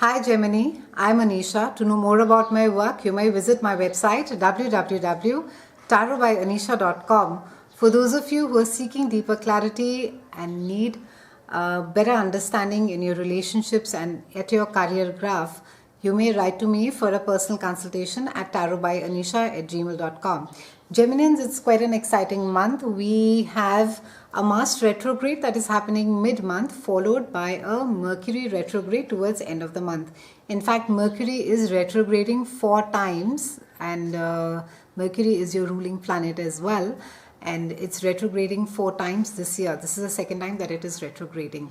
Hi Gemini, I'm Anisha. To know more about my work, you may visit my website www.tarotbyanisha.com. For those of you who are seeking deeper clarity and need better understanding in your relationships and at your career graph, you may write to me for a personal consultation at tarotbyanisha@gmail.com. Geminians, it's quite an exciting month. We have a Mars retrograde that is happening mid-month, followed by a Mercury retrograde towards end of the month. In fact, Mercury is retrograding 4 times, and Mercury is your ruling planet as well, and it's retrograding 4 times this year. This is the second time that it is retrograding.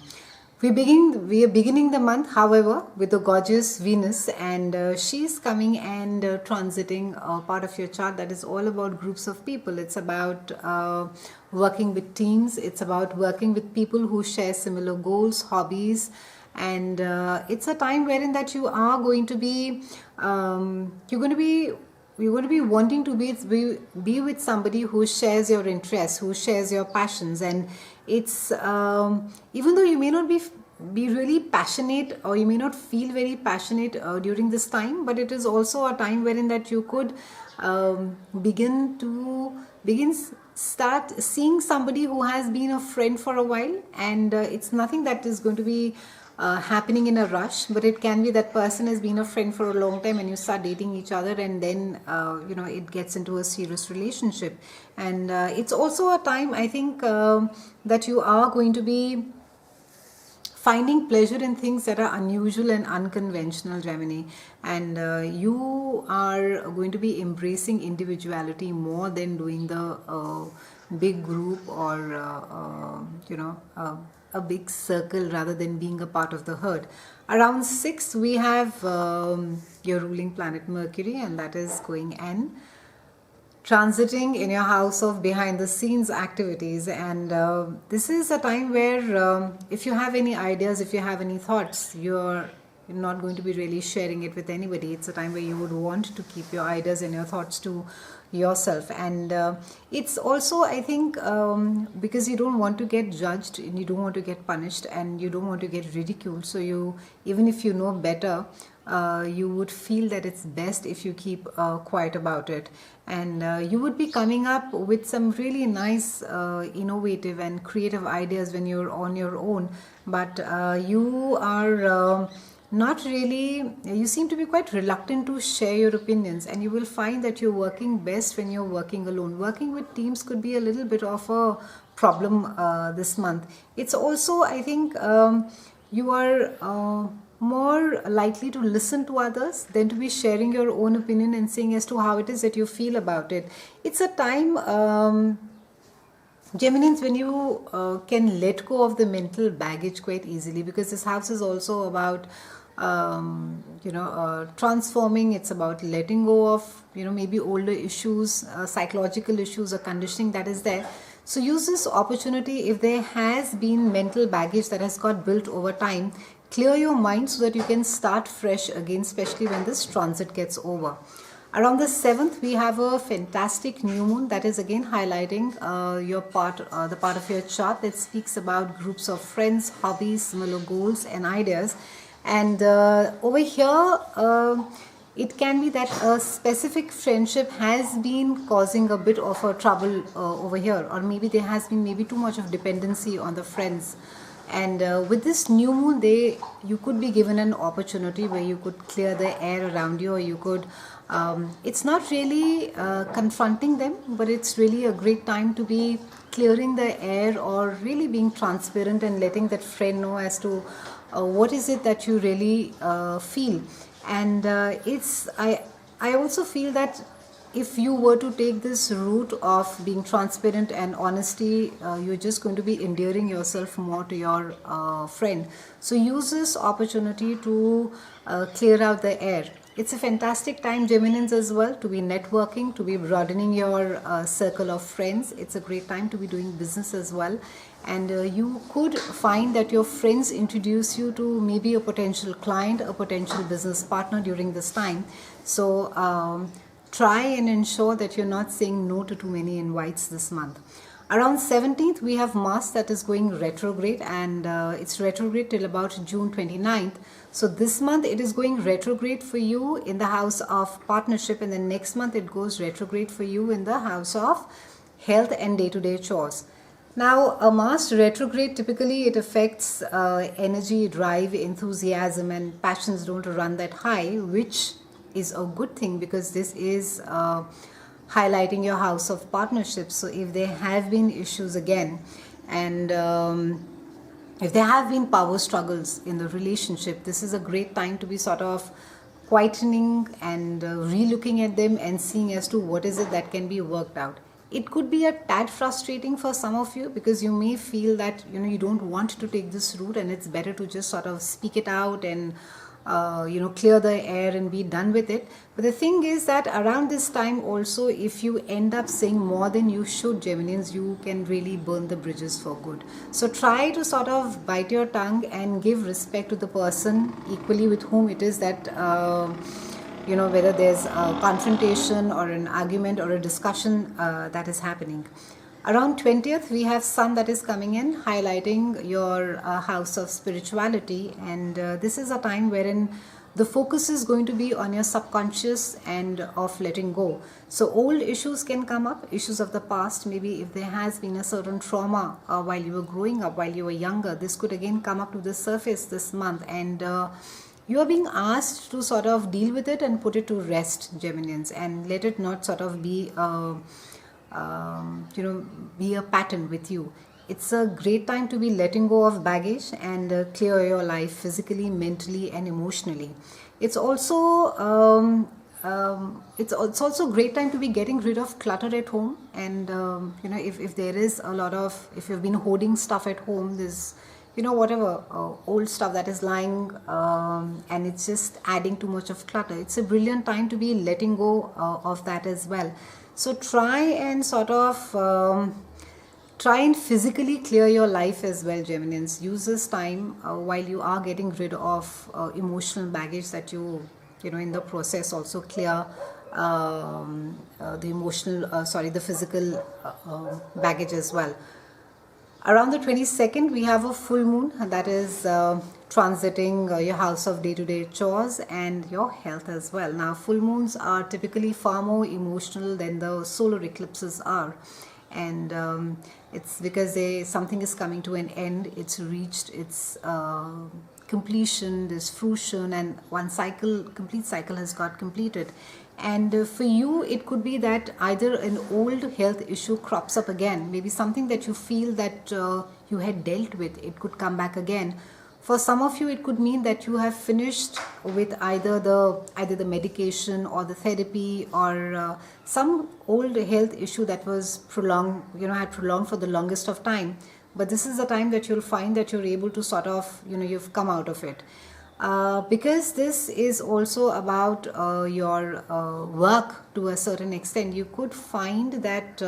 We are beginning the month, however, with the gorgeous Venus, and she's coming and transiting a part of your chart that is all about groups of people. It's about working with teams. It's about working with people who share similar goals, hobbies, and it's a time wherein that you are going to be you're going to be wanting to be with somebody who shares your interests, who shares your passions. And it's even though you may not be really passionate, or you may not feel very passionate during this time, but it is also a time wherein that you could start seeing somebody who has been a friend for a while, and it's nothing that is going to be happening in a rush, but it can be that person has been a friend for a long time and you start dating each other, and then it gets into a serious relationship. And it's also a time, I think, that you are going to be finding pleasure in things that are unusual and unconventional, Gemini, and you are going to be embracing individuality more than doing the big group, or a big circle, rather than being a part of the herd. Around 6 we have your ruling planet Mercury, and that is going and transiting in your house of behind the scenes activities. And this is a time where if you have any ideas, if you have any thoughts, you're not going to be really sharing it with anybody. It's a time where you would want to keep your ideas and your thoughts to yourself. And it's also, I think, because you don't want to get judged, and you don't want to get punished, and you don't want to get ridiculed, so you, even if you know better, you would feel that it's best if you keep quiet about it. And you would be coming up with some really nice innovative and creative ideas when you're on your own, but you are not really, you seem to be quite reluctant to share your opinions, and you will find that you're working best when you're working alone. Working with teams could be a little bit of a problem this month. It's also, I think, you are more likely to listen to others than to be sharing your own opinion and saying as to how it is that you feel about it. It's a time, Geminians, when you can let go of the mental baggage quite easily, because this house is also about transforming. It's about letting go of maybe older issues, psychological issues or conditioning that is there. So use this opportunity. If there has been mental baggage that has got built over time, clear your mind so that you can start fresh again, especially when this transit gets over. Around the 7th, we have a fantastic new moon that is again highlighting the part of your chart that speaks about groups of friends, hobbies, similar goals and ideas. And over here, it can be that a specific friendship has been causing a bit of a trouble over here, or maybe there has been maybe too much of dependency on the friends. And with this new moon, you could be given an opportunity where you could clear the air around you, or you could, it's not really confronting them, but it's really a great time to be clearing the air, or really being transparent and letting that friend know as to what is it that you really feel. And I also feel that if you were to take this route of being transparent and honesty, you're just going to be endearing yourself more to your friend. So use this opportunity to clear out the air. It's a fantastic time, Geminians, as well, to be networking, to be broadening your circle of friends. It's a great time to be doing business as well. And you could find that your friends introduce you to maybe a potential client, a potential business partner during this time. So try and ensure that you're not saying no to too many invites this month. Around 17th, we have Mars that is going retrograde, and it's retrograde till about June 29th. So this month it is going retrograde for you in the house of partnership, and then next month it goes retrograde for you in the house of health and day-to-day chores. Now, a Mars retrograde, typically it affects energy, drive, enthusiasm, and passions don't run that high, which is a good thing because this is highlighting your house of partnerships. So if there have been issues again, and if there have been power struggles in the relationship, this is a great time to be sort of quietening and re-looking at them and seeing as to what is it that can be worked out. It could be a tad frustrating for some of you because you may feel that you don't want to take this route, and it's better to just sort of speak it out and clear the air and be done with it. But the thing is that around this time also, if you end up saying more than you should, Geminians, you can really burn the bridges for good. So try to sort of bite your tongue and give respect to the person equally with whom it is that whether there's a confrontation or an argument or a discussion that is happening. Around 20th, we have Sun that is coming in, highlighting your house of spirituality, and this is a time wherein the focus is going to be on your subconscious and of letting go. So old issues can come up, issues of the past. Maybe if there has been a certain trauma while you were growing up, while you were younger, this could again come up to the surface this month, and you are being asked to sort of deal with it and put it to rest, Geminians, and let it not sort of be be a pattern with you. It's a great time to be letting go of baggage and clear your life physically, mentally, and emotionally. It's also it's also a great time to be getting rid of clutter at home, and if there is a lot of, if you've been hoarding stuff at home, there's whatever old stuff that is lying and it's just adding too much of clutter. It's a brilliant time to be letting go of that as well. So try and sort of try and physically clear your life as well, Geminians. Use this time while you are getting rid of emotional baggage that you in the process also clear the emotional the physical baggage as well. Around the 22nd, we have a full moon that is transiting your house of day-to-day chores and your health as well. Now, full moons are typically far more emotional than the solar eclipses are. And it's because something is coming to an end, it's reached its completion, this fruition, and one complete cycle has got completed. And for you, it could be that either an old health issue crops up again, maybe something that you feel that you had dealt with, it could come back again. For some of you, it could mean that you have finished with either the medication or the therapy or some old health issue that was prolonged, had prolonged for the longest of time. But this is the time that you'll find that you're able to sort of, you've come out of it. Because this is also about your work to a certain extent, you could find that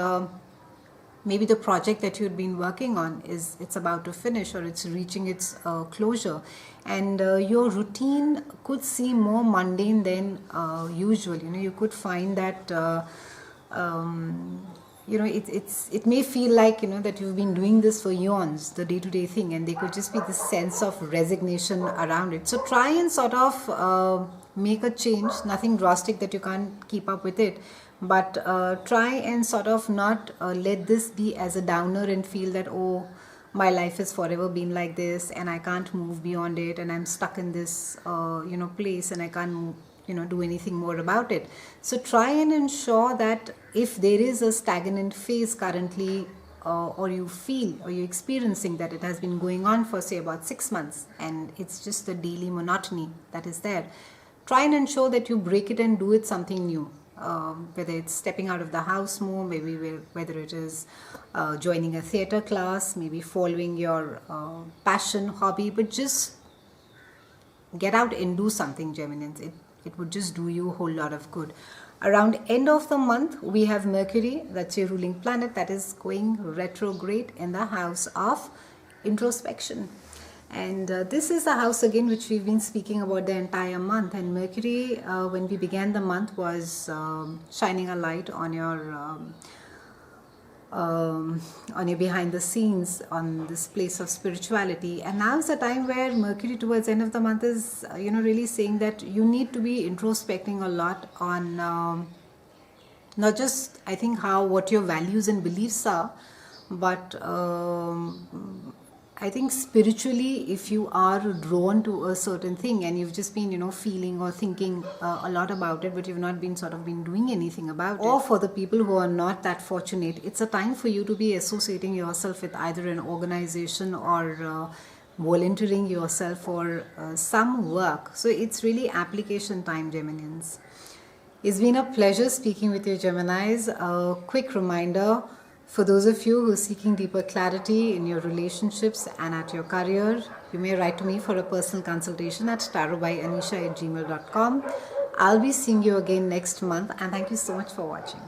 maybe the project that you've been working on it's about to finish, or it's reaching its closure, and your routine could seem more mundane than usual. You could find that it may feel like that you've been doing this for eons, the day-to-day thing, and there could just be this sense of resignation around it. So try and sort of make a change, nothing drastic that you can't keep up with it, but try and sort of not let this be as a downer and feel that, oh, my life has forever been like this and I can't move beyond it, and I'm stuck in this place and I can't do anything more about it. So try and ensure that if there is a stagnant phase currently, or you feel or you're experiencing that it has been going on for say about 6 months and it's just the daily monotony that is there, try and ensure that you break it and do it something new. Whether it's stepping out of the house more, maybe whether it is joining a theater class, maybe following your passion, hobby, but just get out and do something, Geminians. It would just do you a whole lot of good. Around end of the month, we have Mercury, that's your ruling planet, that is going retrograde in the house of introspection. And this is the house again which we've been speaking about the entire month. And Mercury, when we began the month, was shining a light on your on your behind the scenes on this place of spirituality. And now is the time where Mercury towards the end of the month is really saying that you need to be introspecting a lot on not just, I think, what your values and beliefs are, but I think spiritually, if you are drawn to a certain thing and you've just been, feeling or thinking a lot about it, but you've not been doing anything about it. Or for the people who are not that fortunate, it's a time for you to be associating yourself with either an organization or volunteering yourself for some work. So it's really application time, Geminians. It's been a pleasure speaking with you, Geminis. A quick reminder, for those of you who are seeking deeper clarity in your relationships and at your career, you may write to me for a personal consultation at tarotbyanisha@gmail.com. I'll be seeing you again next month, and thank you so much for watching.